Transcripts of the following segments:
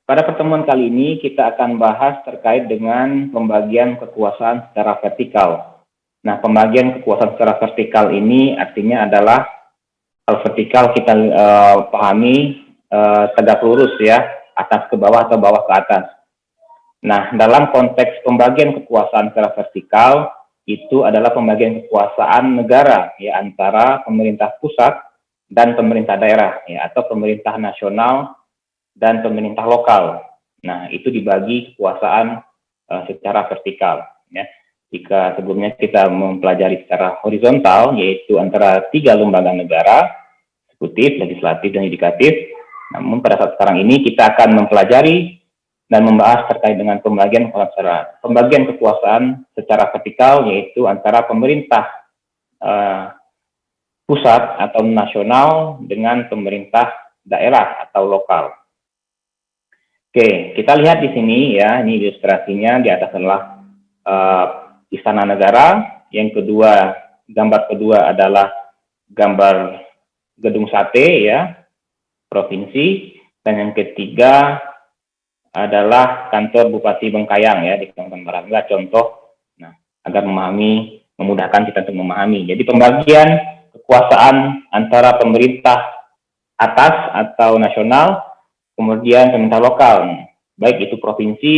Pada pertemuan kali ini kita akan bahas terkait dengan pembagian kekuasaan secara vertikal. Nah, pembagian kekuasaan secara vertikal ini artinya adalah kalau vertikal kita pahami tegak lurus ya, atas ke bawah atau bawah ke atas. Nah, dalam konteks pembagian kekuasaan secara vertikal itu adalah pembagian kekuasaan negara ya antara pemerintah pusat dan pemerintah daerah ya atau pemerintah nasional dan pemerintah lokal. Nah, itu dibagi kekuasaan secara vertikal. Ya. Jika sebelumnya kita mempelajari secara horizontal, yaitu antara 3 lembaga negara, eksekutif, legislatif, dan yudikatif. Namun pada saat sekarang ini kita akan mempelajari dan membahas terkait dengan pembagian kekuasaan secara vertikal, yaitu antara pemerintah pusat atau nasional dengan pemerintah daerah atau lokal. Oke, kita lihat di sini ya, ini ilustrasinya. Di atas adalah Istana Negara, yang kedua, gambar kedua adalah gambar Gedung Sate ya, provinsi, dan yang ketiga adalah kantor Bupati Bengkayang ya di Kalimantan Barat. Inilah contoh, nah, agar memudahkan kita untuk memahami. Jadi pembagian kekuasaan antara pemerintah atas atau nasional, kemudian pemerintah lokal, baik itu provinsi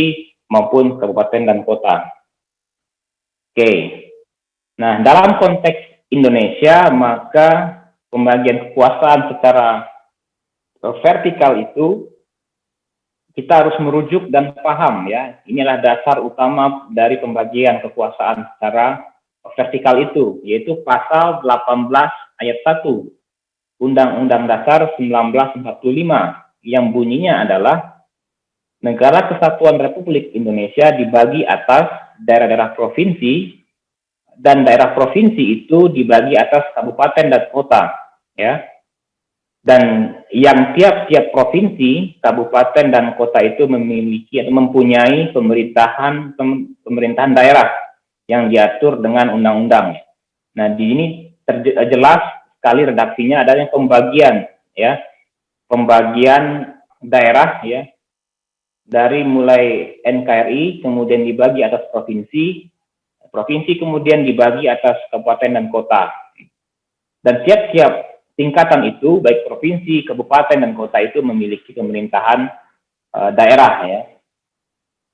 maupun kabupaten dan kota. Oke, nah dalam konteks Indonesia maka pembagian kekuasaan secara vertikal itu kita harus merujuk dan paham ya. Inilah dasar utama dari pembagian kekuasaan secara vertikal itu, yaitu pasal 18 ayat 1 Undang-Undang Dasar 1945 yang bunyinya adalah Negara Kesatuan Republik Indonesia dibagi atas daerah-daerah provinsi dan daerah provinsi itu dibagi atas kabupaten dan kota ya. Dan yang tiap-tiap provinsi, kabupaten dan kota itu memiliki atau mempunyai pemerintahan daerah yang diatur dengan undang-undang. Nah, di ini jelas sekali redaksinya ada yang pembagian ya. Pembagian daerah ya, dari mulai NKRI kemudian dibagi atas provinsi, provinsi kemudian dibagi atas kabupaten dan kota. Dan tiap-tiap tingkatan itu, baik provinsi, kabupaten, dan kota itu memiliki pemerintahan daerah ya.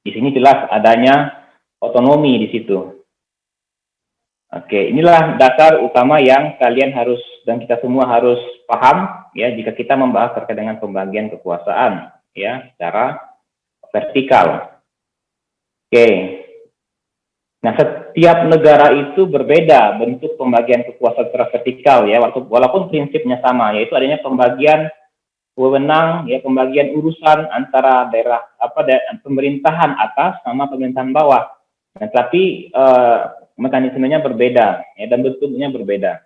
Di sini jelas adanya otonomi di situ. Oke, inilah dasar utama yang kalian harus dan kita semua harus paham ya jika kita membahas terkait dengan pembagian kekuasaan ya secara vertikal. Oke. Nah, setiap negara itu berbeda bentuk pembagian kekuasaan secara vertikal ya, walaupun prinsipnya sama, yaitu adanya pembagian wewenang ya, pembagian urusan antara daerah pemerintahan atas sama pemerintahan bawah. Nah, tapi mekanismenya berbeda ya, dan bentuknya berbeda.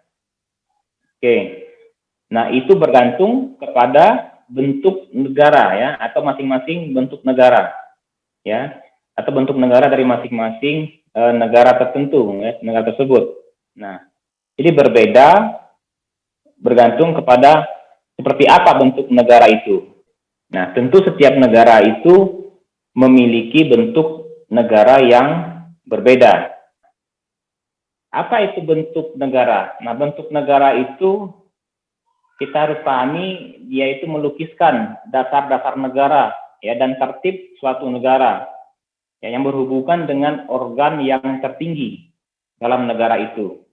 Oke. Nah, itu bergantung kepada bentuk negara ya, atau masing-masing bentuk negara ya, atau bentuk negara dari masing-masing negara tertentu ya, negara tersebut. Nah, jadi berbeda bergantung kepada seperti apa bentuk negara itu. Nah, tentu setiap negara itu memiliki bentuk negara yang berbeda. Apa itu bentuk negara? Nah, bentuk negara itu kita harus pahami, yaitu melukiskan dasar-dasar negara ya, dan tertib suatu negara ya, yang berhubungan dengan organ yang tertinggi dalam negara itu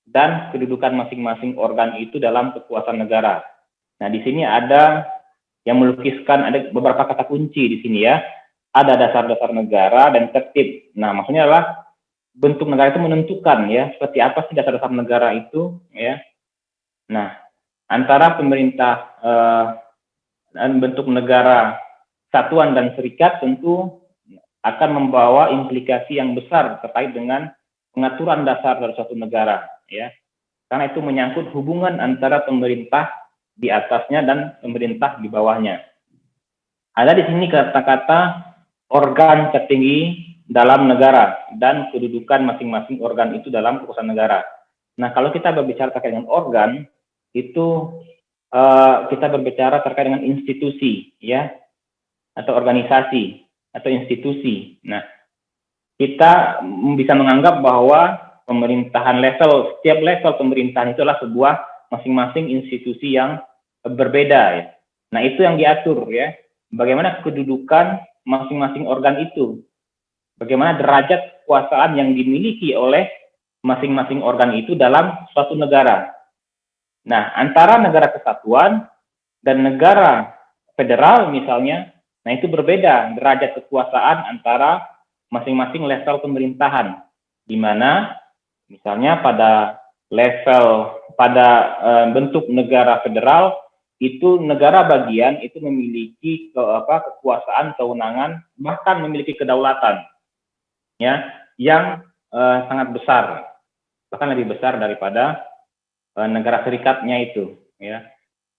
dan kedudukan masing-masing organ itu dalam kekuasaan negara. Nah, di sini ada yang melukiskan, ada beberapa kata kunci di sini ya. Ada dasar-dasar negara dan tertib. Nah, maksudnya adalah bentuk negara itu menentukan ya seperti apa sih dasar-dasar negara itu ya. Nah, antara pemerintah dan bentuk negara satuan dan serikat tentu akan membawa implikasi yang besar terkait dengan pengaturan dasar dari suatu negara ya. Karena itu menyangkut hubungan antara pemerintah di atasnya dan pemerintah di bawahnya. Ada di sini kata-kata organ tertinggi dalam negara dan kedudukan masing-masing organ itu dalam kekuasaan negara. Nah, kalau kita berbicara terkait dengan organ, itu kita berbicara terkait dengan institusi, ya. atau organisasi atau institusi. Nah, kita bisa menganggap bahwa setiap level pemerintahan itu adalah sebuah masing-masing institusi yang berbeda ya. Nah, itu yang diatur ya. Bagaimana kedudukan masing-masing organ itu. Bagaimana derajat kekuasaan yang dimiliki oleh masing-masing organ itu dalam suatu negara. Nah, antara negara kesatuan dan negara federal misalnya, nah itu berbeda derajat kekuasaan antara masing-masing level pemerintahan, di mana misalnya pada bentuk negara federal itu negara bagian itu memiliki kekuasaan, kewenangan, bahkan memiliki kedaulatan ya yang sangat besar, bahkan lebih besar daripada negara serikatnya itu ya.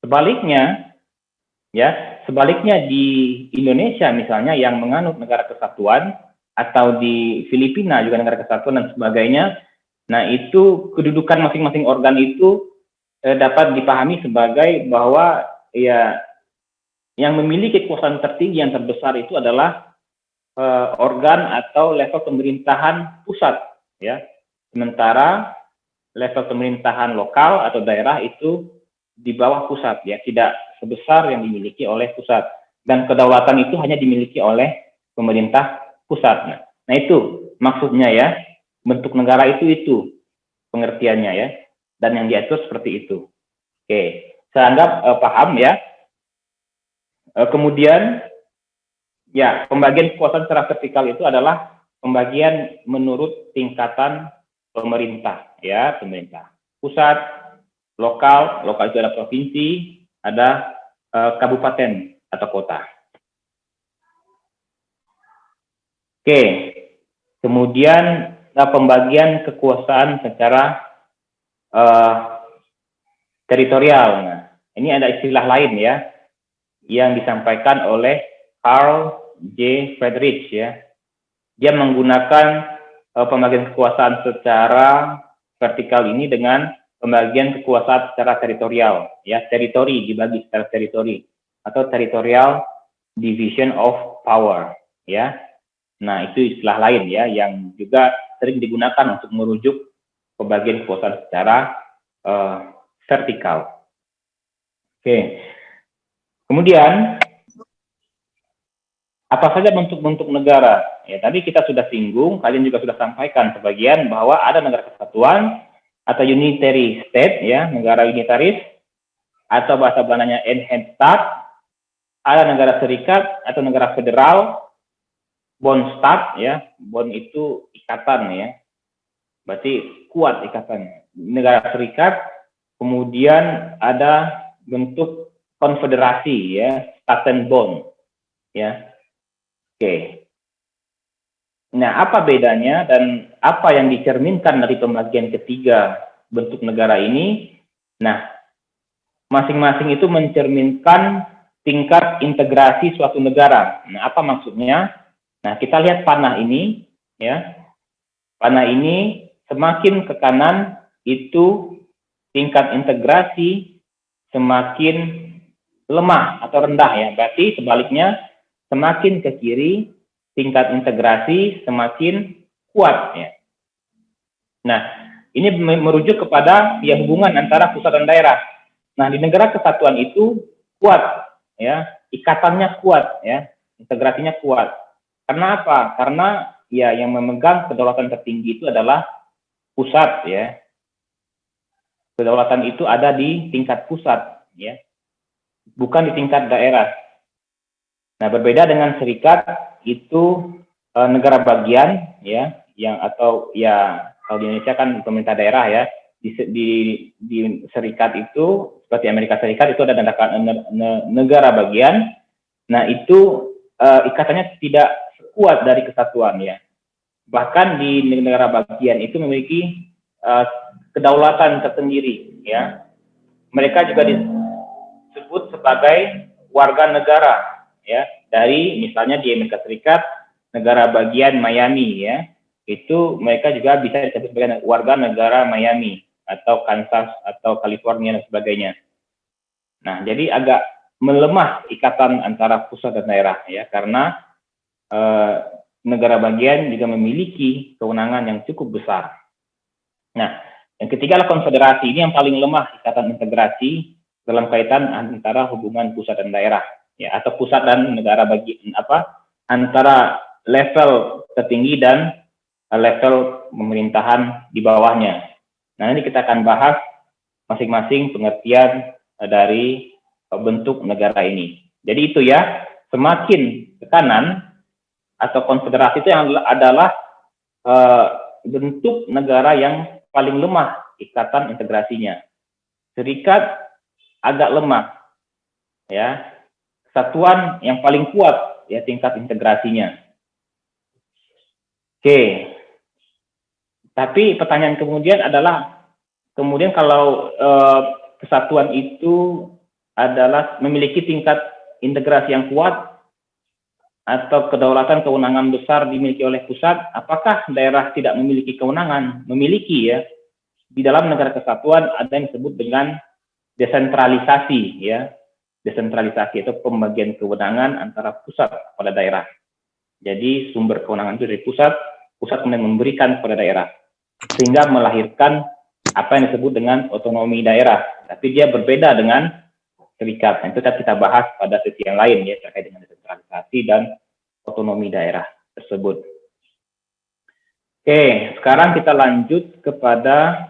Sebaliknya di Indonesia misalnya yang menganut negara kesatuan, atau di Filipina juga negara kesatuan dan sebagainya. Nah, itu kedudukan masing-masing organ itu dapat dipahami sebagai bahwa ya yang memiliki kekuasaan tertinggi yang terbesar itu adalah organ atau level pemerintahan pusat ya. Sementara level pemerintahan lokal atau daerah itu di bawah pusat ya, tidak sebesar yang dimiliki oleh pusat, dan kedaulatan itu hanya dimiliki oleh pemerintah pusat. Nah itu maksudnya ya, bentuk negara itu pengertiannya ya, dan yang diatur seperti itu. Oke, saya anggap paham ya. Kemudian ya, pembagian kekuasaan secara vertikal itu adalah pembagian menurut tingkatan pemerintah ya, pemerintah pusat, lokal itu ada provinsi, ada kabupaten atau kota. Oke, kemudian pembagian kekuasaan secara teritorial. Nah, ini ada istilah lain ya yang disampaikan oleh Carl J. Friedrich ya. Dia menggunakan pembagian kekuasaan secara vertikal ini dengan pembagian kekuasaan secara teritorial ya, teritori dibagi secara teritori atau territorial division of power ya. Nah, itu istilah lain ya yang juga sering digunakan untuk merujuk pembagian kekuasaan secara vertikal. Oke. Kemudian apa saja bentuk-bentuk negara? Ya, tadi kita sudah singgung, kalian juga sudah sampaikan sebagian bahwa ada negara kesatuan atau unitary state ya, negara unitaris, atau bahasa Belandanya Eenheidsstaat, ada negara serikat atau negara federal, Bondstaat ya, bond itu ikatan ya, berarti kuat ikatan. Negara serikat, kemudian ada bentuk konfederasi ya, Staatenbond ya. Oke. Nah, apa bedanya dan apa yang dicerminkan dari pembagian ketiga bentuk negara ini? Nah, masing-masing itu mencerminkan tingkat integrasi suatu negara. Nah, apa maksudnya? Nah, kita lihat panah ini, ya. Panah ini semakin ke kanan itu tingkat integrasi semakin lemah atau rendah ya. Berarti sebaliknya semakin ke kiri tingkat integrasi semakin kuat ya. Nah, ini merujuk kepada ya hubungan antara pusat dan daerah. Nah, di negara kesatuan itu kuat ya, ikatannya kuat ya, integrasinya kuat. Karena apa? Karena ya yang memegang kedaulatan tertinggi itu adalah pusat ya. Kedaulatan itu ada di tingkat pusat ya, bukan di tingkat daerah. Nah, berbeda dengan serikat itu negara bagian ya, yang atau ya kalau di Indonesia kan pemerintah daerah ya. Di serikat itu seperti Amerika Serikat itu ada negara bagian. Nah, itu ikatannya tidak kuat dari kesatuan ya. Bahkan di negara bagian itu memiliki kedaulatan tersendiri ya. Mereka juga disebut sebagai warga negara ya, dari misalnya di Amerika Serikat negara bagian Miami ya, itu mereka juga bisa disebut sebagai warga negara Miami atau Kansas atau California dan sebagainya. Nah, jadi agak melemah ikatan antara pusat dan daerah, ya, karena negara bagian juga memiliki kewenangan yang cukup besar. Nah, yang ketiga adalah konfederasi. Ini yang paling lemah ikatan integrasi dalam kaitan antara hubungan pusat dan daerah, ya, atau pusat dan negara antara level tertinggi dan level pemerintahan di bawahnya. Nah, ini kita akan bahas masing-masing pengertian dari bentuk negara ini. Jadi itu ya, semakin tekanan atau konfederasi itu yang adalah bentuk negara yang paling lemah ikatan integrasinya. Serikat agak lemah, ya. Kesatuan yang paling kuat, ya, tingkat integrasinya. Oke. Tapi pertanyaan kemudian adalah, kemudian kalau kesatuan itu adalah memiliki tingkat integrasi yang kuat atau kedaulatan kewenangan besar dimiliki oleh pusat, apakah daerah tidak memiliki kewenangan? Memiliki, ya. Di dalam negara kesatuan ada yang disebut dengan desentralisasi, ya. Desentralisasi itu pembagian kewenangan antara pusat pada daerah. Jadi sumber kewenangan itu dari pusat kemudian memberikan kepada daerah, sehingga melahirkan apa yang disebut dengan otonomi daerah. Tapi dia berbeda dengan serikat. Nah, itu kita bahas pada sesi yang lain, ya, terkait dengan desentralisasi dan otonomi daerah tersebut. Oke, sekarang kita lanjut kepada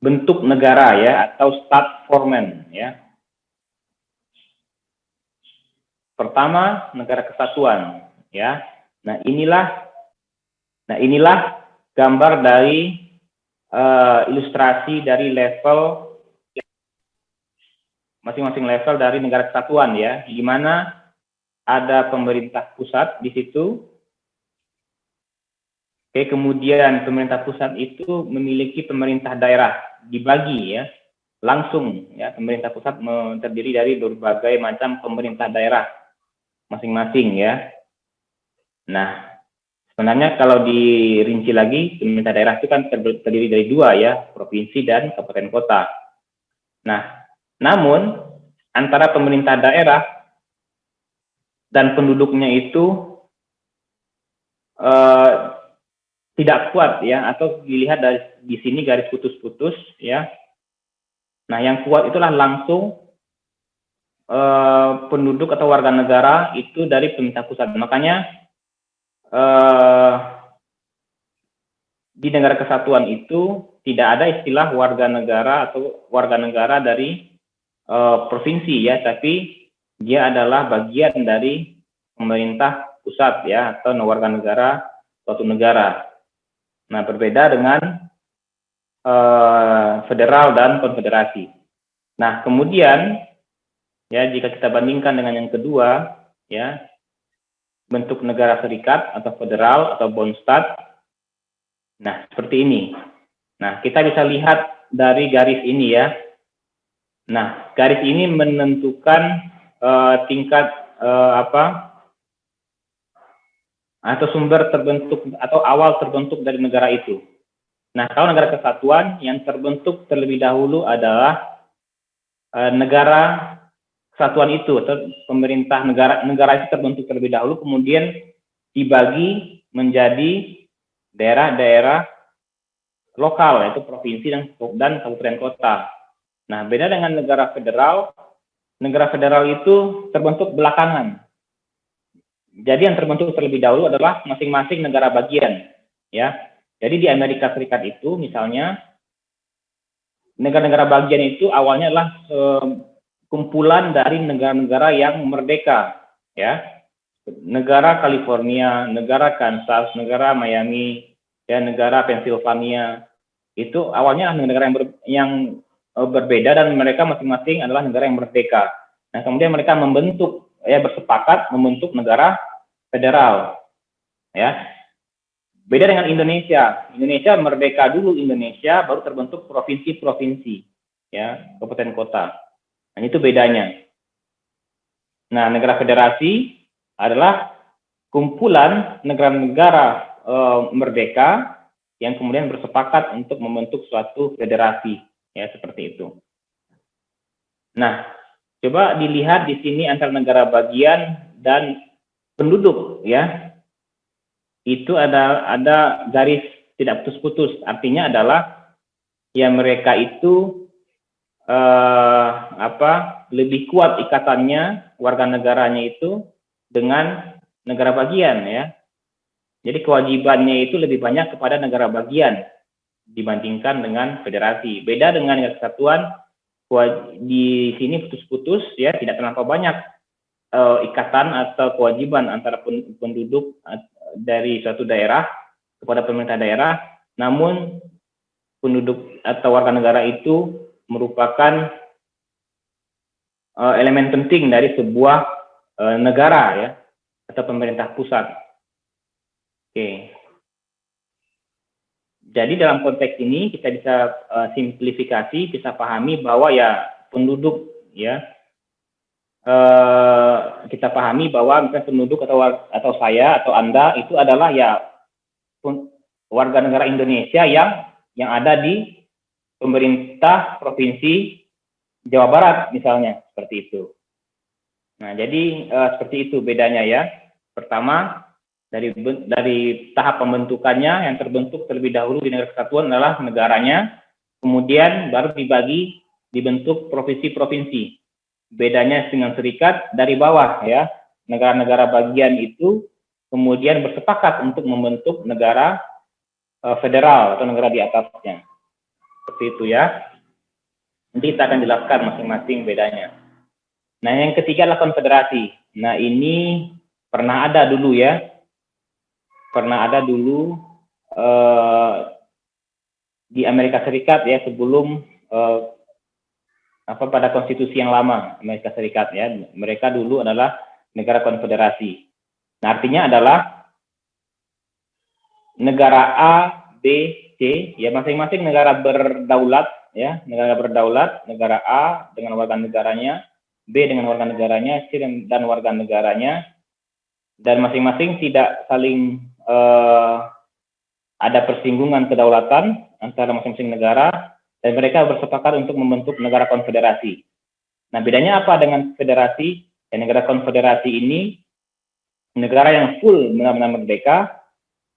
bentuk negara, ya, atau Staatsformen, ya. Pertama, negara kesatuan, ya. Nah, inilah gambar dari ilustrasi dari level masing-masing level dari negara kesatuan, ya, di mana ada pemerintah pusat di situ. Oke, kemudian pemerintah pusat itu memiliki pemerintah daerah, dibagi, ya, langsung, ya. Pemerintah pusat terdiri dari berbagai macam pemerintah daerah masing-masing, ya. Nah, sebenarnya kalau dirinci lagi, pemerintah daerah itu kan terdiri dari dua, ya, provinsi dan kabupaten kota. Nah, namun antara pemerintah daerah dan penduduknya itu tidak kuat, ya, atau dilihat dari di sini garis putus-putus, ya. Nah, yang kuat itulah langsung penduduk atau warga negara itu dari pemerintah pusat. Makanya di negara kesatuan itu tidak ada istilah warga negara atau warga negara dari provinsi, ya, tapi dia adalah bagian dari pemerintah pusat, ya, atau warga negara suatu negara. Nah, berbeda dengan federal dan konfederasi. Nah, kemudian, ya, jika kita bandingkan dengan yang kedua, ya, bentuk negara serikat atau federal atau Bundesstaat, nah, seperti ini. Nah, kita bisa lihat dari garis ini, ya. Nah, garis ini menentukan tingkat atau sumber terbentuk atau awal terbentuk dari negara itu. Nah, kalau negara kesatuan yang terbentuk terlebih dahulu adalah negara kesatuan itu, atau pemerintah negara itu terbentuk terlebih dahulu, kemudian dibagi menjadi daerah-daerah lokal, yaitu provinsi dan kabupaten kota. Nah, beda dengan negara federal itu terbentuk belakangan. Jadi yang terbentuk terlebih dahulu adalah masing-masing negara bagian, ya. Jadi di Amerika Serikat itu misalnya negara-negara bagian itu awalnya adalah kumpulan dari negara-negara yang merdeka, ya. Negara California, negara Kansas, negara Miami, ya, negara Pennsylvania. Itu awalnya negara yang berbeda dan mereka masing-masing adalah negara yang merdeka. Nah, kemudian mereka bersepakat membentuk negara federal, ya. Beda dengan Indonesia. Indonesia merdeka dulu, Indonesia baru terbentuk provinsi-provinsi, ya, kabupaten kota. Nah, itu bedanya. Nah, negara federasi adalah kumpulan negara-negara merdeka yang kemudian bersepakat untuk membentuk suatu federasi, ya, seperti itu. Nah, Coba dilihat di sini antara negara bagian dan penduduk, ya. Itu ada garis tidak putus-putus. Artinya adalah ya mereka itu lebih kuat ikatannya warga negaranya itu dengan negara bagian, ya. Jadi kewajibannya itu lebih banyak kepada negara bagian dibandingkan dengan federasi. Beda dengan negara kesatuan, di sini putus-putus, ya, tidak terlampau banyak ikatan atau kewajiban antara penduduk dari suatu daerah kepada pemerintah daerah, namun penduduk atau warga negara itu merupakan elemen penting dari sebuah negara, ya, atau pemerintah pusat. Oke. Jadi dalam konteks ini kita bisa simplifikasi, bisa pahami bahwa ya penduduk, ya, kita pahami bahwa misalnya penduduk atau saya atau Anda itu adalah ya warga negara Indonesia yang ada di pemerintah provinsi Jawa Barat misalnya, seperti itu. Nah, jadi seperti itu bedanya, ya. Pertama, dari tahap pembentukannya yang terbentuk terlebih dahulu di negara kesatuan adalah negaranya, kemudian baru dibentuk provinsi-provinsi. Bedanya dengan serikat dari bawah, ya, negara-negara bagian itu kemudian bersepakat untuk membentuk negara federal atau negara di atasnya. Seperti itu, ya. Nanti kita akan jelaskan masing-masing bedanya. Nah, yang ketiga adalah konfederasi. Nah, ini pernah ada dulu, ya. Pernah ada dulu di Amerika Serikat, ya, sebelum pada konstitusi yang lama Amerika Serikat, ya. Mereka dulu adalah negara konfederasi. Nah, artinya adalah negara A, B, C, ya, masing-masing negara berdaulat, ya, negara A dengan warga negaranya, B dengan warga negaranya, C dan warga negaranya, dan masing-masing tidak saling ada persinggungan kedaulatan antara masing-masing negara, dan mereka bersepakat untuk membentuk negara konfederasi. Nah, bedanya apa dengan federasi? Dan negara konfederasi ini negara yang full benar-benar merdeka,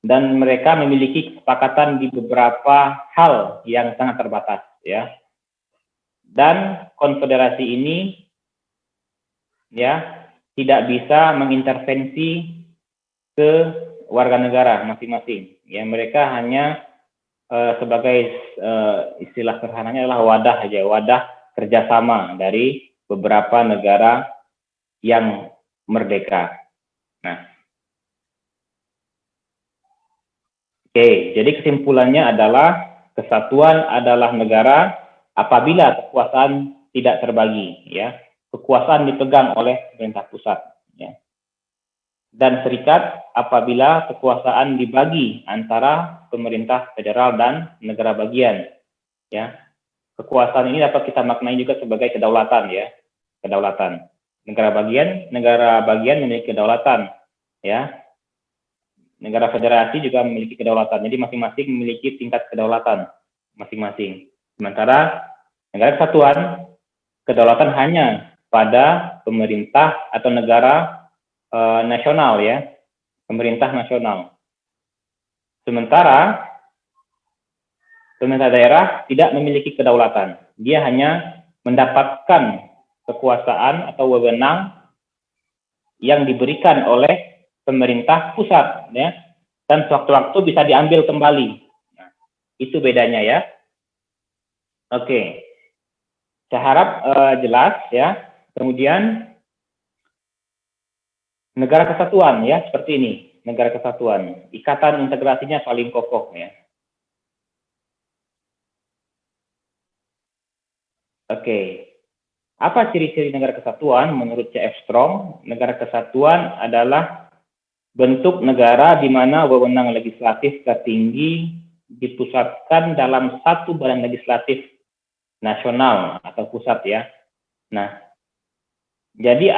dan mereka memiliki kesepakatan di beberapa hal yang sangat terbatas, ya. Dan konfederasi ini, ya, tidak bisa mengintervensi ke warga negara masing-masing, ya. Mereka hanya sebagai istilah sederhananya adalah wadah kerjasama dari beberapa negara yang merdeka. Nah, oke, jadi kesimpulannya adalah kesatuan adalah negara apabila kekuasaan tidak terbagi, ya. Kekuasaan dipegang oleh pemerintah pusat, ya. Dan serikat apabila kekuasaan dibagi antara pemerintah federal dan negara bagian, ya. Kekuasaan ini dapat kita maknai juga sebagai kedaulatan, ya. Kedaulatan. Negara bagian memiliki kedaulatan, ya. Negara federasi juga memiliki kedaulatan. Jadi masing-masing memiliki tingkat kedaulatan masing-masing. Sementara negara kesatuan, kedaulatan hanya pada pemerintah atau negara nasional, ya, pemerintah nasional. Sementara pemerintah daerah tidak memiliki kedaulatan. Dia hanya mendapatkan kekuasaan atau wewenang yang diberikan oleh pemerintah pusat, ya, dan sewaktu-waktu bisa diambil kembali. Nah, itu bedanya, ya. Oke, saya harap jelas, ya. Kemudian negara kesatuan, ya, seperti ini, negara kesatuan. Ikatan integrasinya paling kokoh, ya. Oke. Apa ciri-ciri negara kesatuan? Menurut C.F. Strong, negara kesatuan adalah bentuk negara di mana wewenang legislatif tertinggi dipusatkan dalam satu badan legislatif nasional atau pusat, ya. Nah, jadi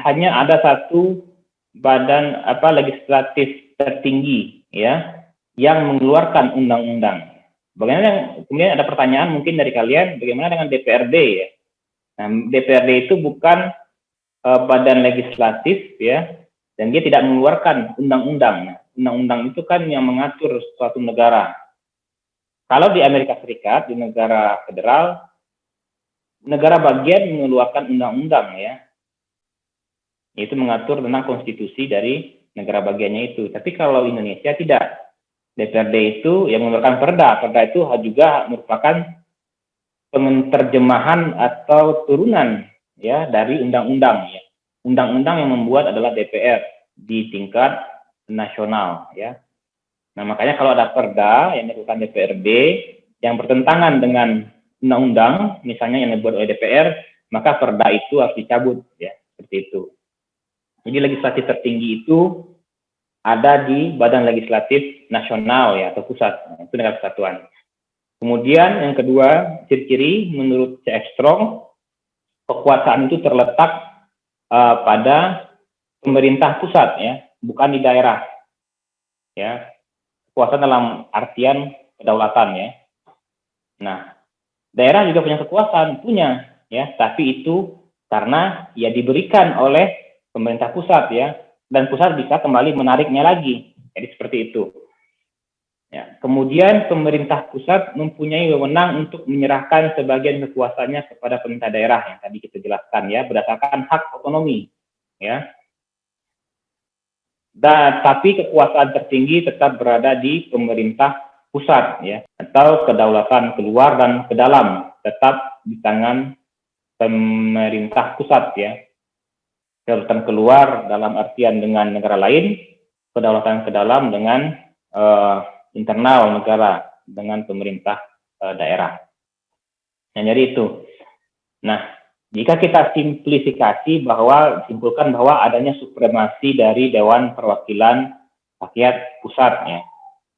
hanya ada satu badan legislatif tertinggi, ya, yang mengeluarkan undang-undang. Bagaimana? Kemudian ada pertanyaan mungkin dari kalian, bagaimana dengan DPRD, ya? Nah, DPRD itu bukan badan legislatif ya, dan dia tidak mengeluarkan undang-undang. Nah, undang-undang itu kan yang mengatur suatu negara. Kalau di Amerika Serikat, di negara federal, negara bagian mengeluarkan undang-undang ya, yaitu mengatur tentang konstitusi dari negara bagiannya itu. Tapi kalau Indonesia tidak. DPRD itu yang mengeluarkan perda. Perda itu juga merupakan penerjemahan atau turunan ya dari undang-undang ya. Undang-undang yang membuat adalah DPR di tingkat nasional ya. Nah, makanya kalau ada perda yang dilakukan DPRD yang bertentangan dengan undang-undang, misalnya yang dibuat oleh DPR, maka perda itu harus dicabut ya, seperti itu. Jadi legislatif tertinggi itu ada di Badan Legislatif Nasional ya, atau pusat. Itu negara kesatuan. Kemudian yang kedua, ciri-ciri menurut C.F. Strong, kekuasaan itu terletak pada pemerintah pusat ya, bukan di daerah. Ya. Kekuasaan dalam artian kedaulatan ya. Nah, daerah juga punya kekuasaan, punya ya, tapi itu karena ya diberikan oleh pemerintah pusat ya, dan pusat bisa kembali menariknya lagi. Jadi seperti itu. Ya. Kemudian pemerintah pusat mempunyai wewenang untuk menyerahkan sebagian kekuasaannya kepada pemerintah daerah yang tadi kita jelaskan ya, berdasarkan hak otonomi. Ya. Dan tapi kekuasaan tertinggi tetap berada di pemerintah pusat ya, atau kedaulatan keluar dan ke dalam tetap di tangan pemerintah pusat ya. Kedaulatan keluar dalam artian dengan negara lain, kedaulatan ke dalam dengan internal negara dengan pemerintah daerah. Nah, jadi itu. Nah, jika kita simpulkan bahwa adanya supremasi dari Dewan Perwakilan Rakyat Pusatnya.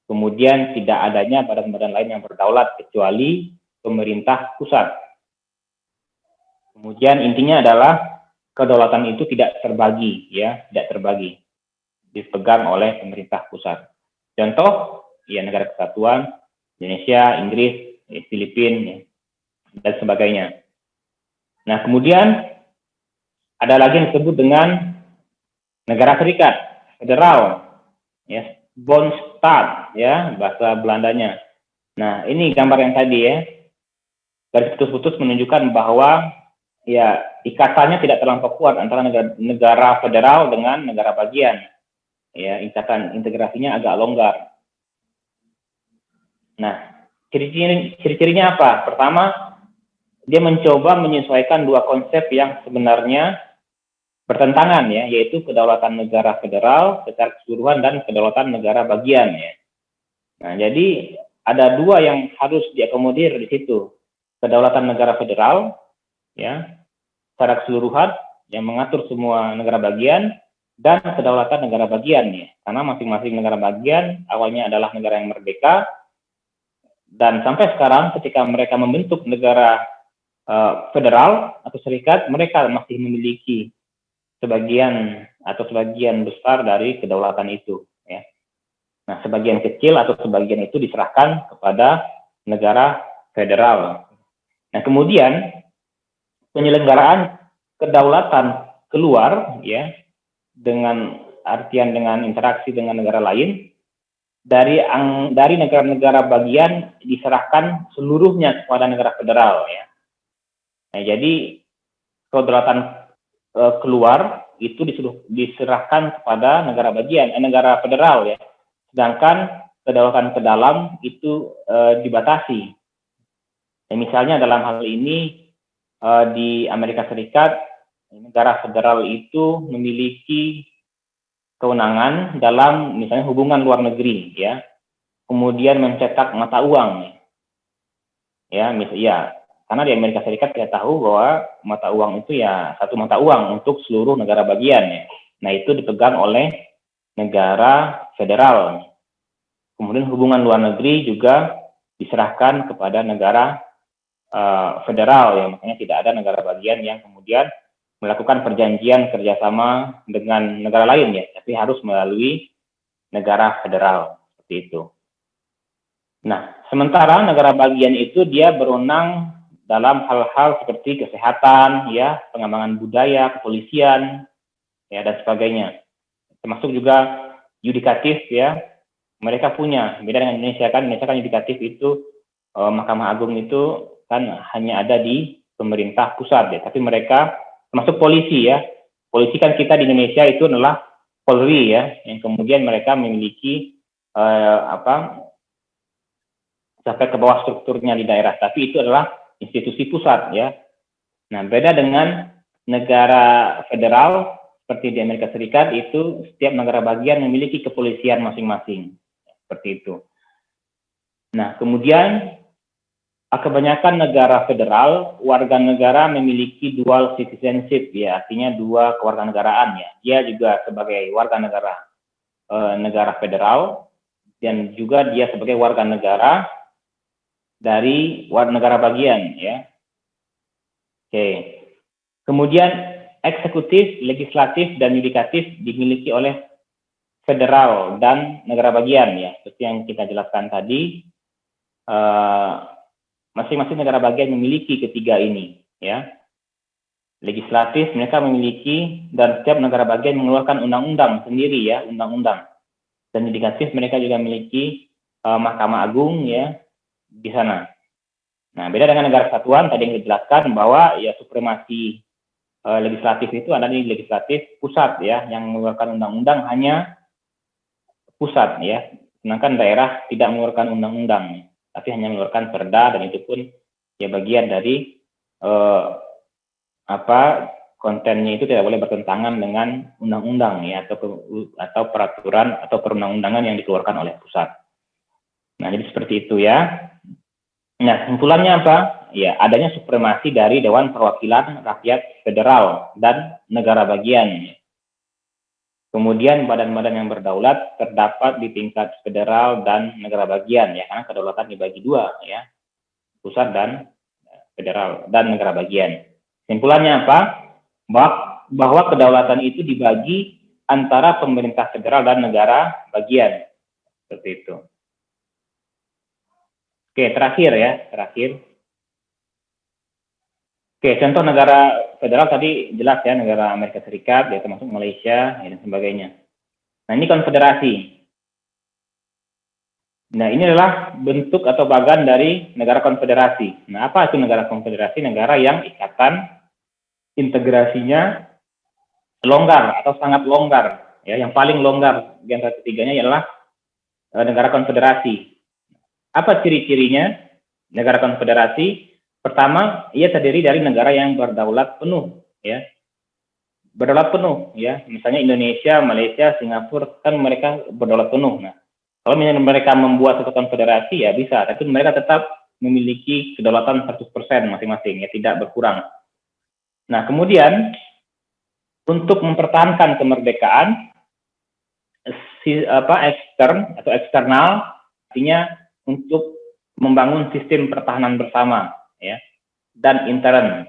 Kemudian tidak adanya badan-badan lain yang berdaulat kecuali pemerintah pusat. Kemudian intinya adalah kedaulatan itu tidak terbagi ya, tidak terbagi. Dipegang oleh pemerintah pusat. Contoh, ya negara kesatuan, Indonesia, Inggris, Filipina, dan sebagainya. Nah, kemudian ada lagi yang disebut dengan negara serikat, federal, ya, Bondstaat, ya, bahasa Belandanya. Nah, ini gambar yang tadi ya, garis putus-putus menunjukkan bahwa ya ikatannya tidak terlampau kuat antara negara federal dengan negara bagian. Ya, ikatan integrasinya agak longgar. Nah, ciri-cirinya apa? Pertama, dia mencoba menyesuaikan dua konsep yang sebenarnya bertentangan ya, yaitu kedaulatan negara federal secara keseluruhan dan kedaulatan negara bagian ya. Nah, jadi ada dua yang harus diakomodir di situ. Kedaulatan negara federal ya, secara keseluruhan yang mengatur semua negara bagian, dan kedaulatan negara bagian ya. Karena masing-masing negara bagian awalnya adalah negara yang merdeka, dan sampai sekarang ketika mereka membentuk negara federal atau serikat, mereka masih memiliki sebagian besar dari kedaulatan itu ya. Nah, sebagian kecil atau sebagian itu diserahkan kepada negara federal. Nah, kemudian penyelenggaraan kedaulatan keluar ya, dengan artian dengan interaksi dengan negara lain, dari negara-negara bagian diserahkan seluruhnya kepada negara federal ya. Nah, jadi kedaulatan keluar itu diserahkan kepada negara bagian, negara federal ya. Sedangkan kedaulatan ke dalam itu dibatasi. Ya, misalnya dalam hal ini di Amerika Serikat, negara federal itu memiliki kewenangan dalam misalnya hubungan luar negeri ya. Kemudian mencetak mata uang. Ya, karena di Amerika Serikat kita tahu bahwa mata uang itu ya satu mata uang untuk seluruh negara bagian ya. Nah, itu dipegang oleh negara federal. Kemudian hubungan luar negeri juga diserahkan kepada negara federal ya. Makanya tidak ada negara bagian yang kemudian melakukan perjanjian kerjasama dengan negara lain ya, tapi harus melalui negara federal seperti itu. Nah, sementara negara bagian itu dia berwenang dalam hal-hal seperti kesehatan, ya, pengembangan budaya, kepolisian, ya, dan sebagainya. Termasuk juga yudikatif, ya, mereka punya. Beda dengan Indonesia kan yudikatif itu Mahkamah Agung itu kan hanya ada di pemerintah pusat, ya, tapi mereka termasuk polisi, ya. Polisi kan kita di Indonesia itu adalah Polri, ya, yang kemudian mereka memiliki sampai ke bawah strukturnya di daerah, tapi itu adalah institusi pusat, ya. Nah, beda dengan negara federal seperti di Amerika Serikat, itu setiap negara bagian memiliki kepolisian masing-masing, seperti itu. Nah, kemudian kebanyakan negara federal, warga negara memiliki dual citizenship, ya, artinya dua kewarganegaraan, ya. Dia juga sebagai warga negara negara federal, dan juga dia sebagai warga negara dari negara bagian, ya. Oke. Kemudian eksekutif, legislatif, dan yudikatif dimiliki oleh federal dan negara bagian, ya. Seperti yang kita jelaskan tadi, masing-masing negara bagian memiliki ketiga ini, ya. Legislatif mereka memiliki, dan setiap negara bagian mengeluarkan undang-undang sendiri, ya, undang-undang. Dan yudikatif mereka juga memiliki Mahkamah Agung, ya, di sana. Nah, beda dengan negara kesatuan tadi yang dijelaskan bahwa, ya, supremasi legislatif itu ada di legislatif pusat, ya, yang mengeluarkan undang-undang hanya pusat, ya. Sedangkan daerah tidak mengeluarkan undang-undang, tapi hanya mengeluarkan perda, dan itu pun, ya, bagian dari kontennya itu tidak boleh bertentangan dengan undang-undang, ya, atau peraturan atau perundang-undangan yang dikeluarkan oleh pusat. Nah, jadi seperti itu, ya. Nah, kesimpulannya apa? Ya, adanya supremasi dari Dewan Perwakilan Rakyat Federal dan negara bagian. Kemudian badan-badan yang berdaulat terdapat di tingkat federal dan negara bagian, ya, karena kedaulatan dibagi dua, ya, pusat dan federal dan negara bagian. Kesimpulannya apa? Bahwa kedaulatan itu dibagi antara pemerintah federal dan negara bagian, seperti itu. Oke, terakhir. Oke, contoh negara federal tadi jelas, ya, negara Amerika Serikat, ya, termasuk Malaysia, ya, dan sebagainya. Nah, ini konfederasi. Nah, ini adalah bentuk atau bagian dari negara konfederasi. Nah, apa itu negara konfederasi? Negara yang ikatan integrasinya longgar atau sangat longgar, ya, yang paling longgar di antara ketiganya adalah negara konfederasi. Apa ciri-cirinya negara konfederasi? Pertama, ia terdiri dari negara yang berdaulat penuh, ya. Berdaulat penuh, ya. Misalnya Indonesia, Malaysia, Singapura, kan mereka berdaulat penuh. Nah, kalau misalnya mereka membuat satu konfederasi, ya bisa, tapi mereka tetap memiliki kedaulatan 100% masing-masing, ya, tidak berkurang. Nah, kemudian untuk mempertahankan kemerdekaan, eksternal, artinya untuk membangun sistem pertahanan bersama, ya, dan intern.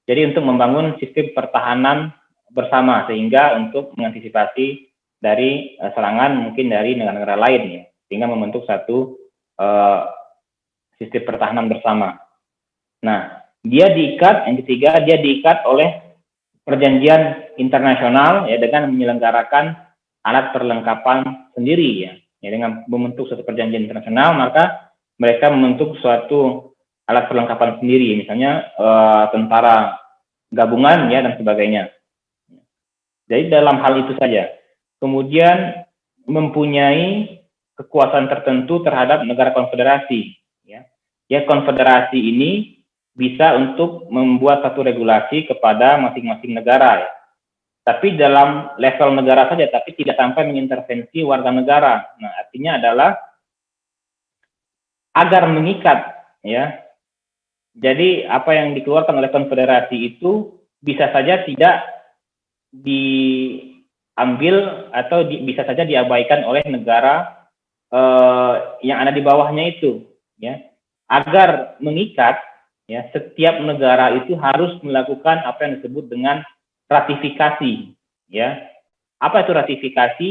Jadi untuk membangun sistem pertahanan bersama, sehingga untuk mengantisipasi dari serangan mungkin dari negara-negara lain, ya, sehingga membentuk satu sistem pertahanan bersama. Nah, yang ketiga dia diikat oleh perjanjian internasional, ya, dengan menyelenggarakan alat perlengkapan sendiri, ya. Dengan membentuk suatu perjanjian internasional, maka mereka membentuk suatu alat perlengkapan sendiri, misalnya tentara gabungan, ya, dan sebagainya. Jadi dalam hal itu saja. Kemudian mempunyai kekuasaan tertentu terhadap negara konfederasi, ya. Ya, konfederasi ini bisa untuk membuat satu regulasi kepada masing-masing negara, ya. Tapi dalam level negara saja, tapi tidak sampai mengintervensi warga negara. Nah, artinya adalah agar mengikat, ya. Jadi apa yang dikeluarkan oleh konfederasi itu bisa saja tidak diambil atau bisa saja diabaikan oleh negara yang ada di bawahnya itu, ya. Agar mengikat, ya, setiap negara itu harus melakukan apa yang disebut dengan ratifikasi, ya. Apa itu ratifikasi?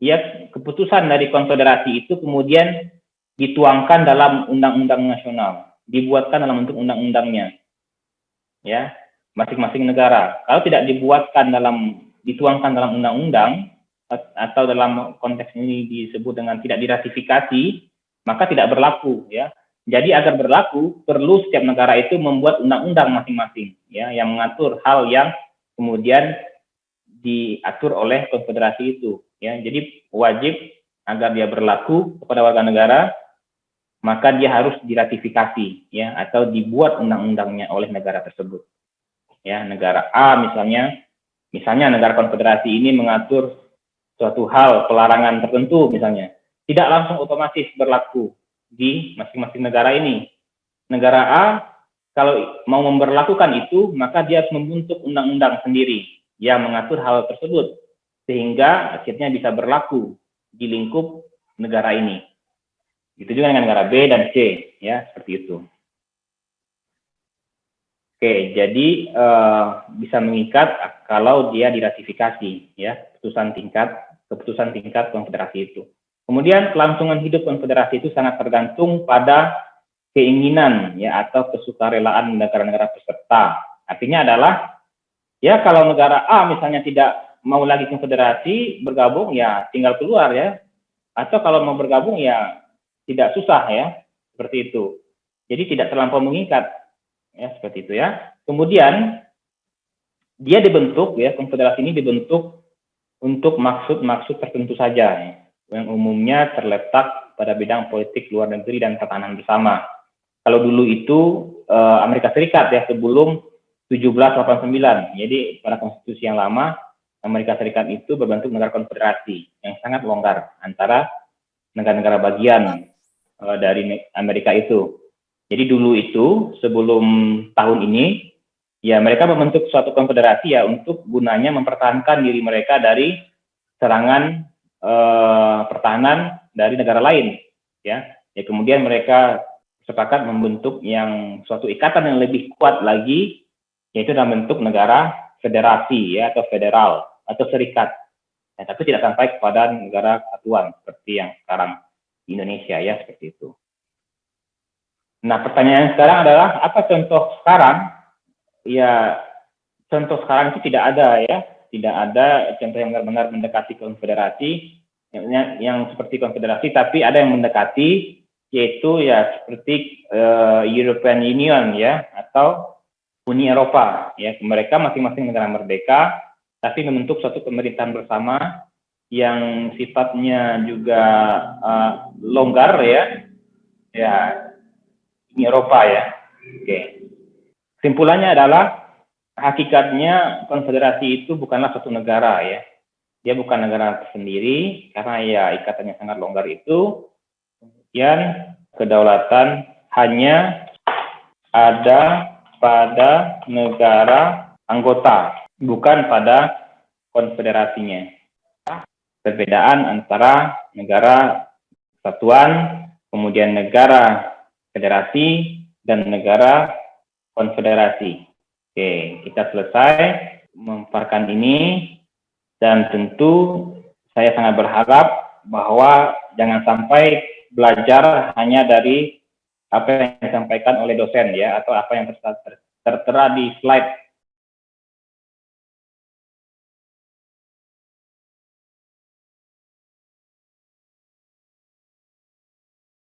Ya, keputusan dari konfederasi itu kemudian dituangkan dalam undang-undang nasional. dibuatkan dalam bentuk undang-undangnya, ya, masing-masing negara. Kalau tidak dituangkan dalam undang-undang atau dalam konteks ini disebut dengan tidak diratifikasi, maka tidak berlaku, ya. Jadi agar berlaku perlu setiap negara itu membuat undang-undang masing-masing, ya, yang mengatur hal yang kemudian diatur oleh konfederasi itu, ya. Jadi wajib agar dia berlaku kepada warga negara, maka dia harus diratifikasi, ya, atau dibuat undang-undangnya oleh negara tersebut. Ya, negara A misalnya negara konfederasi ini mengatur suatu hal pelarangan tertentu misalnya, tidak langsung otomatis berlaku di masing-masing negara ini. Negara A kalau mau memberlakukan itu, maka dia harus membentuk undang-undang sendiri yang mengatur hal tersebut, sehingga akhirnya bisa berlaku di lingkup negara ini. Itu juga dengan negara B dan C, ya, seperti itu. Oke, jadi bisa mengikat kalau dia diratifikasi, ya, keputusan tingkat konfederasi itu. Kemudian kelangsungan hidup konfederasi itu sangat tergantung pada keinginan, ya, atau kesukarelaan negara-negara peserta. Artinya adalah, ya, kalau negara A misalnya tidak mau lagi konfederasi, bergabung, ya tinggal keluar, ya. Atau kalau mau bergabung, ya tidak susah, ya, seperti itu. Jadi tidak terlampau mengikat, ya, seperti itu, ya. Kemudian dia dibentuk, ya, konfederasi ini dibentuk untuk maksud-maksud tertentu saja, ya, yang umumnya terletak pada bidang politik luar negeri dan pertahanan bersama. Kalau dulu itu Amerika Serikat, ya, sebelum 1789, jadi pada konstitusi yang lama Amerika Serikat itu berbentuk negara konfederasi yang sangat longgar antara negara-negara bagian dari Amerika itu. Jadi dulu itu sebelum tahun ini, ya, mereka membentuk suatu konfederasi, ya, untuk gunanya mempertahankan diri mereka dari serangan pertahanan dari negara lain, ya. Ya, kemudian mereka sepakat membentuk suatu ikatan yang lebih kuat lagi, yaitu dalam bentuk negara federasi, ya, atau federal atau serikat. Ya, tapi tidak sampai kepada negara kesatuan seperti yang sekarang di Indonesia, ya, seperti itu. Nah, pertanyaan sekarang adalah apa contoh sekarang? Ya, contoh sekarang itu tidak ada, ya, tidak ada contoh yang benar-benar mendekati konfederasi yang seperti konfederasi, tapi ada yang mendekati, yaitu, ya, seperti European Union, ya, atau Uni Eropa, ya. Mereka masing-masing negara merdeka, tapi membentuk suatu pemerintahan bersama yang sifatnya juga longgar, ya, ya, Uni Eropa, ya. Oke. Kesimpulannya adalah hakikatnya konfederasi itu bukanlah suatu negara, ya. Dia bukan negara tersendiri karena, ya, ikatannya sangat longgar itu. Kemudian kedaulatan hanya ada pada negara anggota, bukan pada konfederasinya. Perbedaan antara negara kesatuan, kemudian negara federasi, dan negara konfederasi. Oke, kita selesai memaparkan ini, dan tentu saya sangat berharap bahwa jangan sampai belajar hanya dari apa yang disampaikan oleh dosen, ya, atau apa yang tertera di slide